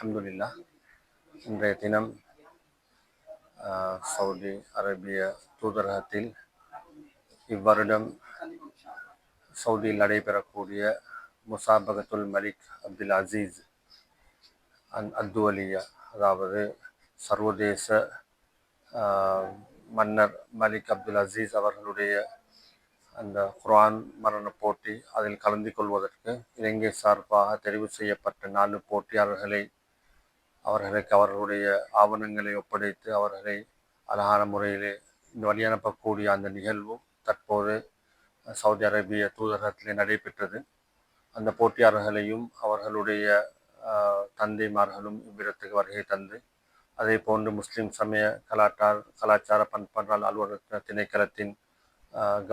அல்ஹம்துலில்லா. இன்றைய தினம் சவுதி அரேபிய தூதரகத்தில் இவ்வருடம் சவுதியில் நடைபெறக்கூடிய முசாபகத்துல் மலிக் அப்துல் அசீஸ் அத்துவலியா, அதாவது சர்வதேச மன்னர் மலிக் அப்துல் அசீஸ் அவர்களுடைய அந்த குர்ஆன் மரண போட்டி, அதில் கலந்து கொள்வதற்கு இலங்கை சார்பாக தெரிவு செய்யப்பட்ட 4 அவர்களுக்கு அவர்களுடைய ஆவணங்களை ஒப்படைத்து அவர்களை அழகான முறையிலே வழியனுப்பக்கூடிய அந்த நிகழ்வு தற்போது சவுதி அரேபிய தூதரகத்திலே நடைபெற்றது. அந்த போட்டியாளர்களையும் அவர்களுடைய தந்தைமார்களும் இவ்விடத்துக்கு வருகை தந்து, அதே போன்று முஸ்லிம் சமய கலாச்சார பண்பாடு அலுவலக திணைக்களத்தின்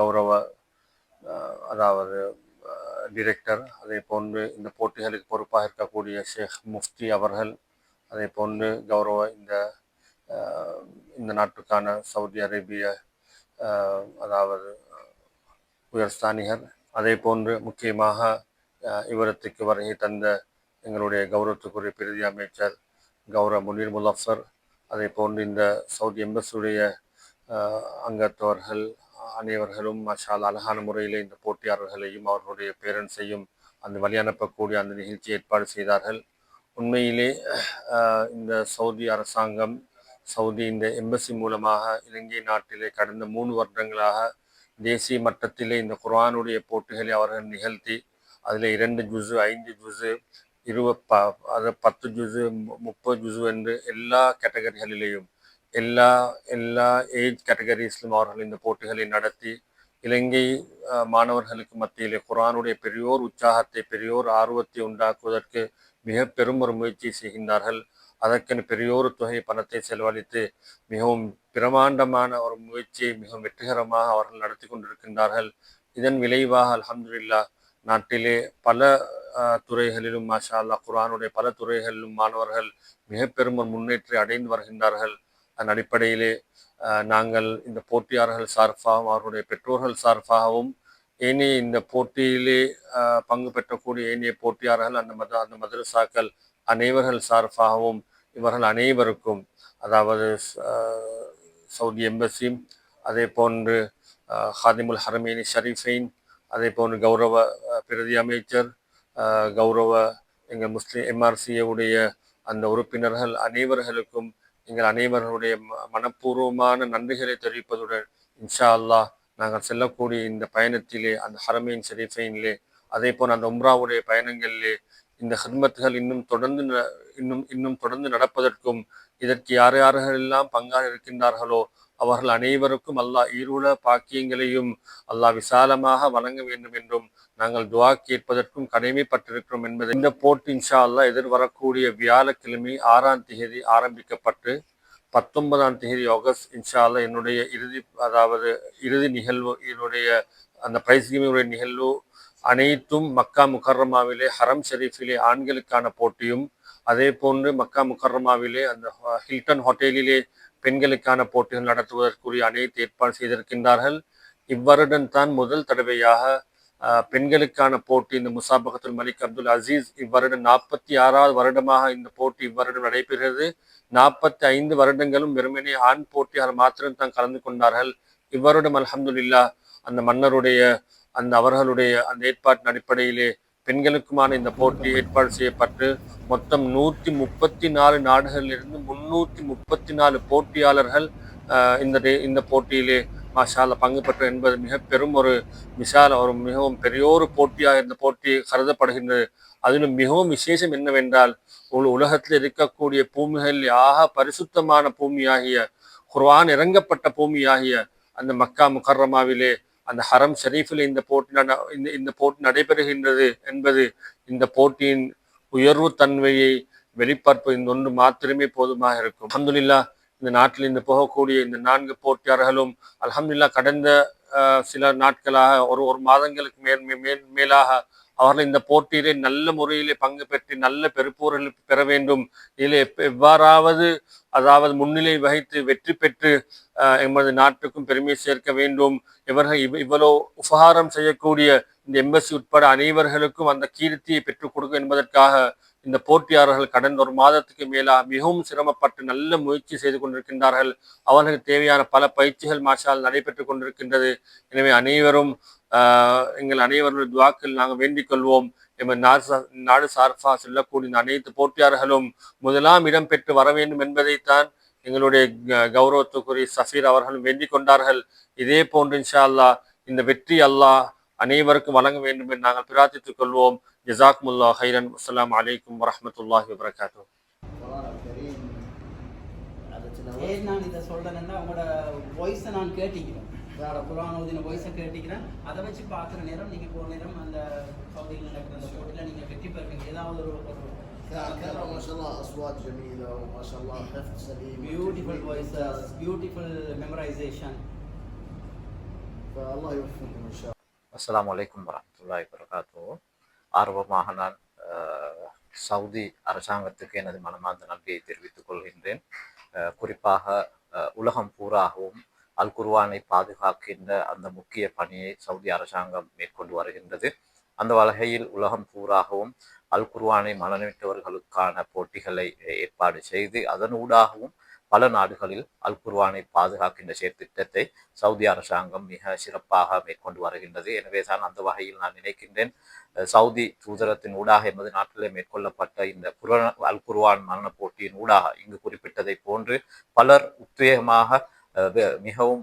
கௌரவ அதாவது டிரெக்டர், அதே போன்று இந்த போட்டிகளுக்கு பொறுப்பாக இருக்கக்கூடிய ஷேக் முஃப்தி அவர்கள், அதே போன்று கௌரவ இந்த நாட்டுக்கான சவுதி அரேபிய அதாவது உயர்ஸ்தானிகர், அதே போன்று முக்கியமாக இவரத்துக்கு வருகை தந்த எங்களுடைய கௌரவத்துக்குரிய பிரதி அமைச்சர் கௌரவ முனீர் முலஃபர், அதே போன்று இந்த சவுதி எம்பஸுடைய அங்கத்தவர்கள் அனைவர்களும் மாஷா அல்லாஹ் அழகான முறையில் இந்த போட்டியாளர்களையும் அவர்களுடைய பேரண்ட்ஸையும் அந்த வழி அனுப்பக்கூடிய அந்த நிகழ்ச்சி ஏற்பாடு செய்தார்கள். உண்மையிலே இந்த சவுதி அரசாங்கம், சவுதி இந்த எம்பசி மூலமாக இலங்கை நாட்டிலே கடந்த 3 வருடங்களாக தேசிய மட்டத்திலே இந்த குர்ஆனுடைய போட்டிகளை அவர்கள் நிகழ்த்தி, அதில் 2 ஜுஸு, 5 ஜுஸு, 10 ஜுஸு, 30 ஜுஸு என்று எல்லா கேட்டகரிகளிலேயும் எல்லா ஏஜ் கேட்டகரிஸ்லும் அவர்கள் இந்த போட்டிகளை நடத்தி இலங்கை மாணவர்களுக்கு மத்தியிலே குர்ஆனுடைய பெரியோர் உற்சாகத்தை, பெரியோர் ஆர்வத்தை உண்டாக்குவதற்கு மிக பெரும் ஒரு முயற்சி செய்கின்றார்கள். அதற்கென பெரியோரு தொகை பணத்தை செலவழித்து மிகவும் பிரமாண்டமான ஒரு முயற்சியை மிகவும் வெற்றிகரமாக அவர்கள் நடத்தி கொண்டிருக்கின்றார்கள். இதன் விளைவாக அல்ஹம்துலில்லா நாட்டிலே பல துறைகளிலும் மாஷா அல்லாஹ் குர்ஆனுடைய பல துறைகளிலும் மாணவர்கள் மிக பெரும் ஒரு முன்னேற்றம் அடைந்து வருகின்றார்கள். அதன் அடிப்படையிலே நாங்கள் இந்த போட்டியாளர்கள் சார்பாகவும் அவர்களுடைய பெற்றோர்கள் சார்பாகவும் ஏனைய இந்த போட்டியிலே பங்கு பெற்றக்கூடிய ஏனைய போட்டியாளர்கள் அந்த மதரசாக்கள் அனைவர்கள் சார்பாகவும் இவர்கள் அனைவருக்கும், அதாவது சவுதி எம்பசி, அதே போன்று ஹாதிமுல் ஹரமேனி ஷரீஃபைன், அதே போன்று கௌரவ பிரதி அமைச்சர், கௌரவ எங்கள் முஸ்லிம் எம்ஆர்சிஏ உடைய அந்த உறுப்பினர்கள் அனைவர்களுக்கும் எங்கள் அனைவர்களுடைய மனப்பூர்வமான நன்றிகளை தெரிவிப்பதுடன் இன்ஷா அல்லாஹ் நாங்கள் செல்லக்கூடிய இந்த பயணத்திலே அந்த ஹரமேன் ஷரீஃபைனிலே, அதே போல் அந்த உம்ராவுடைய பயணங்களிலே இந்த ஹித்மத்துகள் இன்னும் தொடர்ந்து நடப்பதற்கும், இதற்கு யாரெல்லாம் பங்காக இருக்கின்றார்களோ அவர்கள் அனைவருக்கும் அல்லாஹ் ஈருல பாக்கியங்களையும் அல்லாஹ் விசாலமாக வழங்க வேண்டும் என்றும் நாங்கள் துஆ கேட்பதற்கும் கடமைப்பட்டிருக்கிறோம் என்பதை இந்த போட்டி இன்ஷா அல்லாஹ் எதிர்வரக்கூடிய வியாழக்கிழமை 6ஆம் தேதி ஆரம்பிக்கப்பட்டு 19ஆம் தேதி ஆகஸ்ட் இன்ஷா அல்லாஹ் என்னுடைய இறுதி நிகழ்வு, என்னுடைய அந்த பிரைஸ் கிவிங்குடைய நிகழ்வு அனைத்தும் மக்கா முக்கர்ரமாவிலே ஹரம் ஷெரீஃபிலே ஆண்களுக்கான போட்டியும், அதே போன்று மக்கா முக்கர்ரமாவிலே அந்த ஹில்டன் ஹோட்டலிலே பெண்களுக்கான போட்டிகள் நடத்துவதற்குரிய அனைத்து ஏற்பாடு செய்திருக்கின்றார்கள். இவ்வருடம் தான் முதல் தடவையாக பெண்களுக்கான போட்டி இந்த முசாபகத்துல் மலிக் அப்துல் அசீஸ் இவ்வருடம் 46வது வருடமாக இந்த போட்டி இவ்வருடம் நடைபெறுகிறது. 45 வருடங்களும் வெறுமனே ஆண் போட்டியாளர் மாத்திரம் தான் கலந்து கொண்டார்கள். இவ்வருடம் அல்ஹம்துலில்லா அந்த மன்னருடைய அவர்களுடைய அந்த ஏற்பாட்டின் அடிப்படையிலே பெண்களுக்குமான இந்த போட்டி ஏற்பாடு செய்யப்பட்டு மொத்தம் 134 நாடுகளிலிருந்து 334 போட்டியாளர்கள் இந்த போட்டியிலே மாஷா அல்லாஹ் பங்கு பெற்ற என்பது மிக பெரும் ஒரு மிகவும் பெரியோரு போட்டியாக இந்த போட்டி கருதப்படுகின்றது. அதிலும் மிகவும் விசேஷம் என்னவென்றால், உலகத்தில் இருக்கக்கூடிய பூமிகளில் ஆக பரிசுத்தமான பூமியாகிய குர்ஆன் இறங்கப்பட்ட பூமியாகிய அந்த மக்கா முக்கர்ரமாவிலே அந்த ஹரம் ஷெரீஃபில் இந்த போட்டி நடைபெறுகின்றது என்பது இந்த போட்டியின் உயர்வு தன்மையை வெளிப்படுத்த இந்த ஒன்று மாத்திரமே போதுமாக இருக்கும். அல்ஹம்துலில்லாஹ் இந்த நாட்டில் இந்த போகக்கூடிய இந்த 4 போட்டியாளர்களும் அல்ஹம்துலில்லாஹ் கடந்த சில நாட்களாக ஒரு மாதங்களுக்கு மேலாக அவர்கள் இந்த போட்டியிலே நல்ல முறையிலே பங்கு பெற்று நல்ல பெறுபவர்கள் பெற வேண்டும், இதில் எவ்வாறாவது முன்னிலை வகித்து வெற்றி பெற்று எமது நாட்டுக்கும் பெருமை சேர்க்க வேண்டும். இவர்கள் இவ்வளோ உபகாரம் செய்யக்கூடிய இந்த எம்பசி உட்பட அனைவர்களுக்கும் அந்த கீர்த்தியை பெற்றுக் கொடுக்கும் என்பதற்காக இந்த போட்டியாளர்கள் கடந்த ஒரு மாதத்துக்கு மேலாக மிகவும் சிரமப்பட்டு நல்ல முயற்சி செய்து கொண்டிருக்கின்றார்கள். அவர்களுக்கு தேவையான பல பயிற்சிகள் மாஷால் நடைபெற்றுக் கொண்டிருக்கின்றது. எனவே அனைவரும் எங்கள் அனைவருடைய துவாக்கில் நாங்கள் வேண்டிக் கொள்வோம். எமது நாடு சார்பாக செல்லக்கூடிய அனைத்து போட்டியாளர்களும் முதலாம் இடம் பெற்று வர வேண்டும் என்பதைத்தான் எங்களுடைய கௌரவத்துக்குரிய சஃபீர் அவர்களும் வேண்டிக் கொண்டார்கள். இதே போன்று இன்ஷா அல்லாஹ் இந்த வெற்றி அல்லாஹ் அனைவருக்கும் வழங்க வேண்டும் என்று நாங்கள் பிரார்த்தித்துக் கொள்வோம். ஜஸாக்குமுல்லாஹ் ஹைரன். அஸ்ஸலாமு அலைக்கும் வரஹ்மத்துல்லாஹி வபரகாத்துஹு. ஏன் நான் இதை சொல்றேன்னா உங்களோட வாய்ஸை நான் கேட்டிக்கிறேன், குர்ஆன் ஓதின வாய்ஸை கேட்டிக்கிறேன். அதை வச்சு பார்க்குற நேரம் நீங்கள் போகிற நேரம் அந்த சவுதியில் நடக்கிற அந்த போட்டியில் நீங்கள் வெற்றி பெறுவீங்க. ஏதாவது ஒரு ما شاء الله أصوات جميلة وما شاء الله حفظ سليم. Beautiful voices, beautiful memorization. فالله يوفقكم إن شاء الله. அஸ்ஸலாமு அலைக்கும் வரஹ்மத்துல்லாஹி வபரகாத்துஹு. ஆர்வமாக நான் சவுதி அரசாங்கத்துக்கு எனது மனமார்ந்த நன்றியை தெரிவித்துக் கொள்கின்றேன். குறிப்பாக உலகம் பூராகவும் அல் குர்ஆனை பாதுகாக்கின்ற அந்த முக்கிய பணியை சவுதி அரசாங்கம் மேற்கொண்டு வருகின்றது. அந்த வகையில் உலகம் பூராகவும் அல் குர்ஆனை மனநிட்டவர்களுக்கான போட்டிகளை ஏற்பாடு செய்து அதனூடாகவும் பல நாடுகளில் அல் குர்ஆனை பாதுகாக்கின்ற செயற்திட்டத்தை சவுதி அரசாங்கம் மிக சிறப்பாக மேற்கொண்டு வருகின்றது. எனவே தான் அந்த வகையில் நான் நினைக்கின்றேன், சவுதி தூதரத்தின் ஊடாக எமது நாட்டிலே மேற்கொள்ளப்பட்ட இந்த அல் குர்ஆன் மரண போட்டியின் ஊடாக இங்கு குறிப்பிட்டதை போன்று பலர் உத்வேகமாக மிகவும்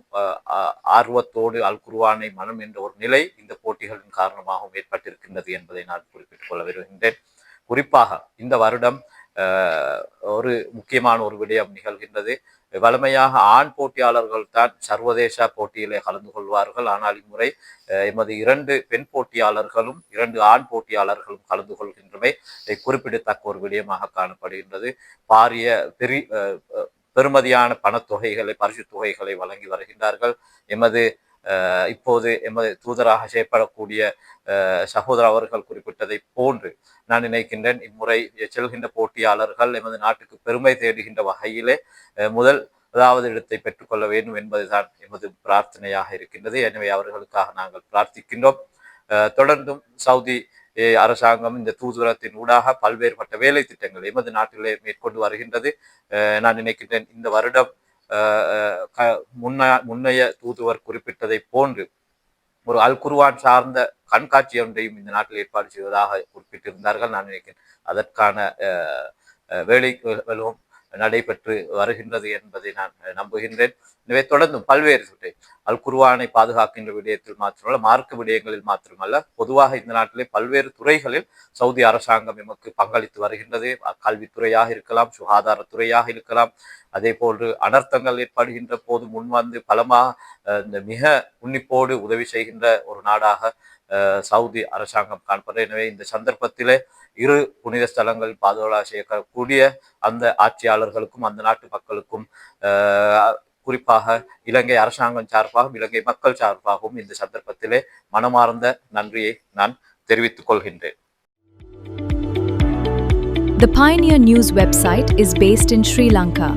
ஆர்வத்தோடு அல் குர்ஆனை மனம் என்ற ஒரு நிலை இந்த போட்டிகளின் காரணமாகவும் ஏற்பட்டிருக்கின்றது என்பதை நான் குறிப்பிட்டுக் கொள்ள விரும்புகின்றேன். குறிப்பாக இந்த வருடம் ஒரு முக்கியமான ஒரு விடயம் நிகழ்கின்றது. வழமையாக ஆண் போட்டியாளர்கள் தான் சர்வதேச போட்டியிலே கலந்து கொள்வார்கள். ஆனால் இம்முறை எமது 2 பெண் போட்டியாளர்களும் 2 ஆண் போட்டியாளர்களும் கலந்து கொள்கின்றமை குறிப்பிடத்தக்க ஒரு விடயமாக காணப்படுகின்றது. பாரிய பெருமதியான பணத்தொகைகளை பரிசு தொகைகளை வழங்கி வருகின்றார்கள். இப்போது எமது தூதராக செயற்படக்கூடிய சகோதரர் அவர்கள் குறிப்பிட்டதை போன்று நான் நினைக்கின்றேன், இம்முறை செல்கின்ற போட்டியாளர்கள் எமது நாட்டுக்கு பெருமை தேடுகின்ற வகையிலே முதலாவது இடத்தை பெற்றுக்கொள்ள வேண்டும் என்பதுதான் எமது பிரார்த்தனையாக இருக்கின்றது. எனவே அவர்களுக்காக நாங்கள் பிரார்த்திக்கின்றோம். தொடர்ந்தும் சவுதி அரசாங்கம் இந்த தூதுவரத்தின் ஊடாக பல்வேறுபட்ட வேலை திட்டங்கள் எமது நாட்டிலே மேற்கொண்டு வருகின்றது. நான் நினைக்கின்றேன் இந்த வருடம் முன்னைய தூதுவர் குறிப்பிட்டதை போன்று ஒரு அல் குர்ஆன் சார்ந்த கண்காட்சி ஒன்றையும் இந்த நாட்டில் ஏற்பாடு செய்வதாக குறிப்பிட்டிருந்தார்கள். நான் நினைக்கிறேன் அதற்கான வேலைகளும் நடைபெற்று வருகின்றது என்பதை நான் நம்புகின்றேன். எனவே தொடர்ந்தும் பல்வேறு அல் குர்ஆனை பாதுகாக்கின்ற விடயத்தில் மாத்திரமல்ல, மார்க்க விடயங்களில் மாத்திரமல்ல, பொதுவாக இந்த நாட்டிலே பல்வேறு துறைகளில் சவுதி அரசாங்கம் எமக்கு பங்களித்து வருகின்றது. கல்வித்துறையாக இருக்கலாம், சுகாதாரத்துறையாக இருக்கலாம், அதே போன்று அனர்த்தங்கள் ஏற்படுகின்ற போது முன்வந்து பலமாக மிக உன்னிப்போடு உதவி செய்கின்ற ஒரு நாடாக சவுதி அரசாங்கம் காண்பது. எனவே இந்த சந்தர்ப்பத்திலே இரு புனித ஸ்தலங்கள் பாதுகாப்பு செய்யக்கூடிய அந்த ஆட்சியாளர்களுக்கும் அந்த நாட்டு மக்களுக்கும் குறிப்பாக இலங்கை அரசாங்கம் சார்பாகவும் இலங்கை மக்கள் சார்பாகவும் இந்த சந்தர்ப்பத்திலே மனமார்ந்த நன்றியை நான் தெரிவித்துக் கொள்கின்றேன். The Pioneer News website is based in Sri Lanka.